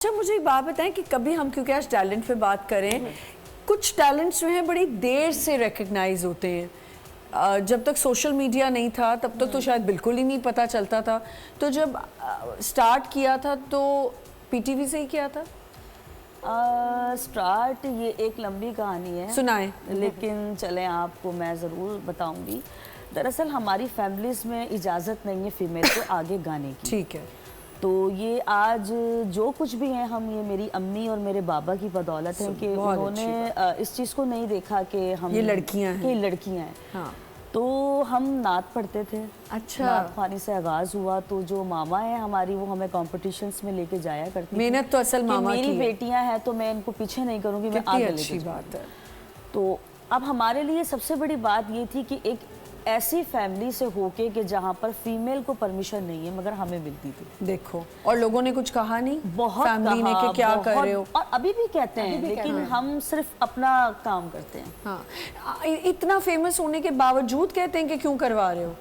अच्छा मुझे एक बात बताएं कि कभी हम, क्योंकि आज टैलेंट पे बात करें, कुछ टैलेंट्स जो हैं बड़ी देर से रिकग्नाइज होते हैं। जब तक सोशल मीडिया नहीं था तब तक तो शायद बिल्कुल ही नहीं पता चलता था। तो जब स्टार्ट किया था तो पीटीवी से ही किया था? स्टार्ट ये एक लंबी कहानी है, सुनाएं। लेकिन चलें आपको मैं ज़रूर बताऊंगी। दरअसल हमारी फैमिलीज़ में इजाज़त नहीं है फीमेल को आगे गाने की। ठीक है। तो ये आज जो कुछ भी है, हम ये मेरी अम्मी और मेरे बाबा की बदौलत है कि उन्होंने इस चीज़ को नहीं देखा कि हम ये लड़कियां हैं। हाँ। तो हम नात पढ़ते थे। अच्छा। नात ख़्वानी से आगाज़ हुआ तो जो मामा है हमारी, वो हमें कॉम्पिटिशन्स में लेके जाया करती थी। मेहनत तो असल मामा की है। मेरी बेटियां हैं तो मैं इनको पीछे नहीं करूँगी, मैं आगे लेके अच्छी बात है। तो अब हमारे लिए सबसे बड़ी बात ये थी कि एक ऐसी फैमिली से होके कि जहाँ पर फीमेल को परमिशन नहीं है मगर हमें मिलती थी। देखो, और लोगों ने कुछ कहा नहीं? बहुत फैमिली ने कि क्या कर रहे हो? और अभी भी कहते हैं, लेकिन हम सिर्फ अपना काम करते हैं। हाँ, इतना फेमस होने के बावजूद कहते हैं कि क्यों करवा रहे हो?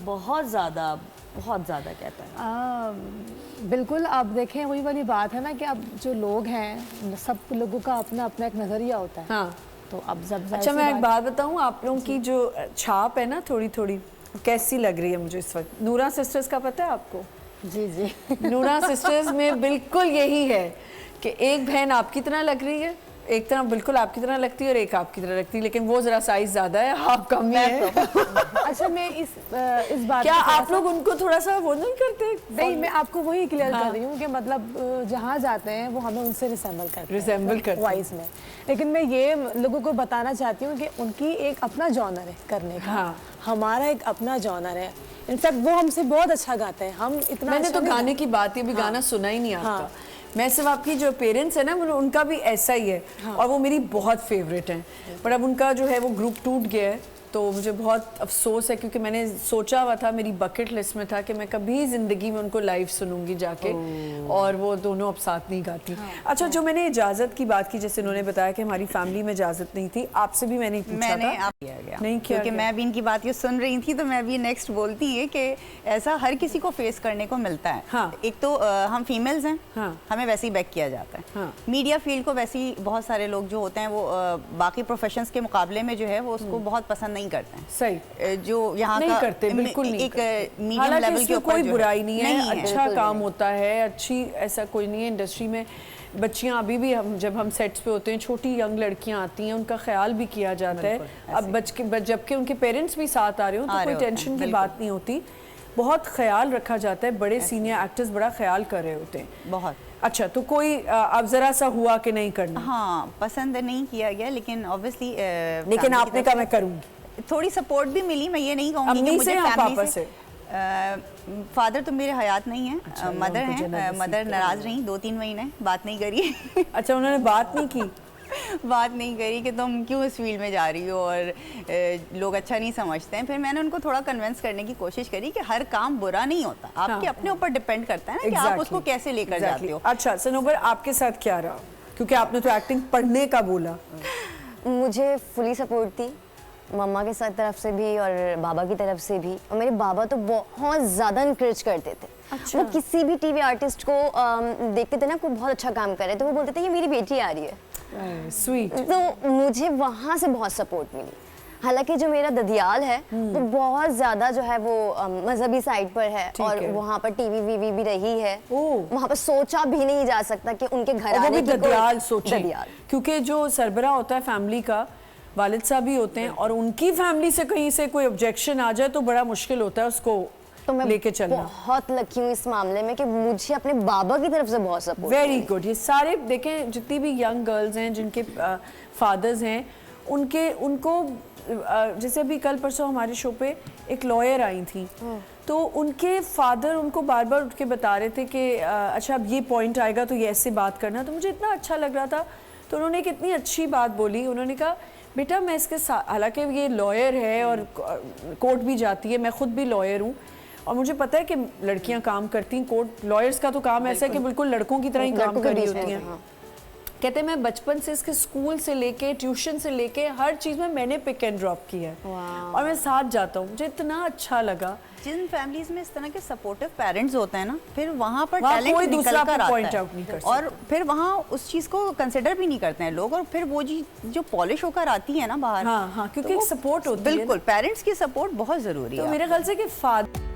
बहुत ज़्यादा कहते हैं। बिल्कुल। आप देखें, वही वाली बात है ना कि अब जो लोग हैं, सब लोगों का अपना अपना एक नज़रिया होता है। हाँ। तो अब जब अच्छा मैं एक बात बताऊं, आप लोगों की जो छाप है ना थोड़ी थोड़ी कैसी लग रही है मुझे इस वक्त? नूरा सिस्टर्स का पता है आपको? जी जी। नूरा सिस्टर्स में बिल्कुल यही है कि एक बहन आपकी तरह लग रही है, एक तरह बिल्कुल आपकी तरह लगती है और एक आपकी तरह लगती है, लेकिन वो जरा साइज ज्यादा है, आप कम है। अच्छा मैं इस बात क्या आप लोग उनको थोड़ा सा वो नहीं करते? नहीं, मैं आपको वही क्लियर कर रही हूँ कि मतलब जहाँ जाते हैं वो हमें उनसे रिसेंबल करते हैं वॉइस में। लेकिन मैं ये लोगों को बताना चाहती हूँ कि उनकी एक अपना जॉनर है करने का। हाँ। हमारा एक अपना जॉनर है। इनफैक्ट वो हमसे बहुत अच्छा गाते हैं। हम इतना मैंने तो गाने की बात ही, अभी गाना सुना ही नहीं आपका। मैं सिर्फ आपकी जो पेरेंट्स है ना, उनका भी ऐसा ही है। और वो मेरी बहुत फेवरेट हैं, पर अब उनका जो है वो ग्रुप टूट गया है, तो मुझे बहुत अफसोस है, क्योंकि मैंने सोचा हुआ था, मेरी बकेट लिस्ट में था कि मैं कभी ज़िंदगी में उनको लाइव सुनूंगी जाके, और वो दोनों अब साथ नहीं गाती। अच्छा, जो मैंने इजाज़त की बात की, जैसे उन्होंने बताया कि हमारी फैमिली में इजाज़त नहीं थी, आपसे भी मैंने पूछा था। नहीं किया, क्योंकि मैं भी इनकी बात ये सुन रही थी, तो मैं भी नेक्स्ट बोलती है कि ऐसा हर किसी को फेस करने को मिलता है। हाँ। एक तो हम फीमेल्स हैं। हाँ। हमें वैसे ही बैक किया जाता है। हाँ। मीडिया फील्ड को वैसे ही बहुत सारे लोग जो होते हैं वो बाकी प्रोफेशंस के मुकाबले में जो है वो उसको बहुत पसंद नहीं करते हैं। सही। जो यहाँ नहीं करते, बिल्कुल नहीं एक मीडियम लेवल के ऊपर कोई बुराई नहीं है, नहीं अच्छा काम होता है, अच्छी ऐसा कोई नहीं है। इंडस्ट्री में बच्चियां अभी भी, हम जब हम सेट्स पे होते हैं, छोटी यंग लड़कियां आती हैं, उनका ख्याल भी किया जाता है। अब जबकि उनके पेरेंट्स भी साथ आ रहे हो तो कोई टेंशन की बात नहीं होती, बहुत ख्याल रखा जाता है। बड़े सीनियर एक्टर्स बड़ा ख्याल कर रहे होते हैं बहुत। अच्छा, तो कोई अब जरा सा हुआ कि नहीं करना? हाँ, पसंद नहीं किया गया, लेकिन ऑब्वियसली लेकिन आपने कहा मैं करूँगी। थोड़ी सपोर्ट भी मिली, मैं ये नहीं कहूँगी कि मुझे फैमिली से। फादर तो मेरे हयात नहीं है। अच्छा, मदर हैं। मदर नाराज रही, 2-3 महीने बात नहीं करी। अच्छा, उन्होंने बात नहीं की? बात नहीं करी कि तुम क्यों इस फील्ड में जा रही हो और लोग अच्छा नहीं समझते हैं। फिर मैंने उनको थोड़ा कन्विंस करने की कोशिश करी कि हर काम बुरा नहीं होता, आपके अपने ऊपर डिपेंड करता है ना कि आप उसको कैसे लेकर जाते हो। अच्छा सनोबर, आपके साथ क्या रहा? क्योंकि आपने तो एक्टिंग पढ़ने का बोला। मुझे फुली सपोर्ट थी, मम्मा के साथ तरफ से भी और बाबा की तरफ से भी। और मेरे बाबा तो बहुत ज़्यादा इनकरेज करते थे। अच्छा। वो किसी भी टीवी आर्टिस्ट को देखते थे ना, कोई बहुत अच्छा काम कर रहे तो वो बोलते थे ये मेरी बेटी आ रही है। स्वीट। तो मुझे वहाँ से बहुत सपोर्ट मिली। हालांकि जो मेरा ददियाल है वो बहुत ज़्यादा जो है वो मजहबी साइड पर है, और वहाँ पर टीवी वीवी भी रही है। वहाँ पर सोचा भी नहीं जा सकता कि उनके घर आने की ददियाल सोचे, क्योंकि जो सरबरा होता है फैमिली का, वालिद साहब भी होते हैं, और उनकी फैमिली से कहीं से कोई ऑब्जेक्शन आ जाए तो बड़ा मुश्किल होता है उसको तो मैं लेके चलना। बहुत लकी हूँ इस मामले में कि मुझे अपने बाबा की तरफ से बहुत सपोर्ट। Very good. ये सारे देखें, जितनी भी यंग गर्ल्स हैं जिनके फादर्स हैं, उनको जैसे अभी कल परसों हमारे शो पे एक लॉयर आई थी, तो उनके फादर उनको बार बार उठ के बता रहे थे कि अच्छा अब ये पॉइंट आएगा तो ये ऐसे बात करना। तो मुझे इतना अच्छा लग रहा था। तो उन्होंने एक इतनी अच्छी बात बोली, उन्होंने कहा बेटा मैं इसके साथ, हालांकि ये लॉयर है और कोर्ट भी जाती है, मैं खुद भी लॉयर हूँ और मुझे पता है कि लड़कियां काम करती हैं, कोर्ट लॉयर्स का तो काम ऐसा है कि बिल्कुल लड़कों की तरह ही काम कर रही होती हैं। कहते हैं मैं बचपन से इसके स्कूल से लेके ट्यूशन से लेके हर चीज़ में मैंने पिक एंड ड्रॉप किया है और मैं साथ जाता हूँ। मुझे इतना अच्छा लगा। जिन फैमिलीज में इस तरह के सपोर्टिव पेरेंट्स होते हैं ना, फिर वहाँ पर वहाँ टैलेंट कोई निकल दूसरा कर पॉइंट आता आउट नहीं कर है सकता। और फिर वहाँ उस चीज़ को कंसिडर भी नहीं करते हैं लोग, और फिर वो जी जो पॉलिश होकर आती है ना बाहर। हाँ, क्योंकि तो एक सपोर्ट होती है। बिल्कुल, पेरेंट्स की सपोर्ट बहुत ज़रूरी है। तो मेरे ख्याल से कि फादर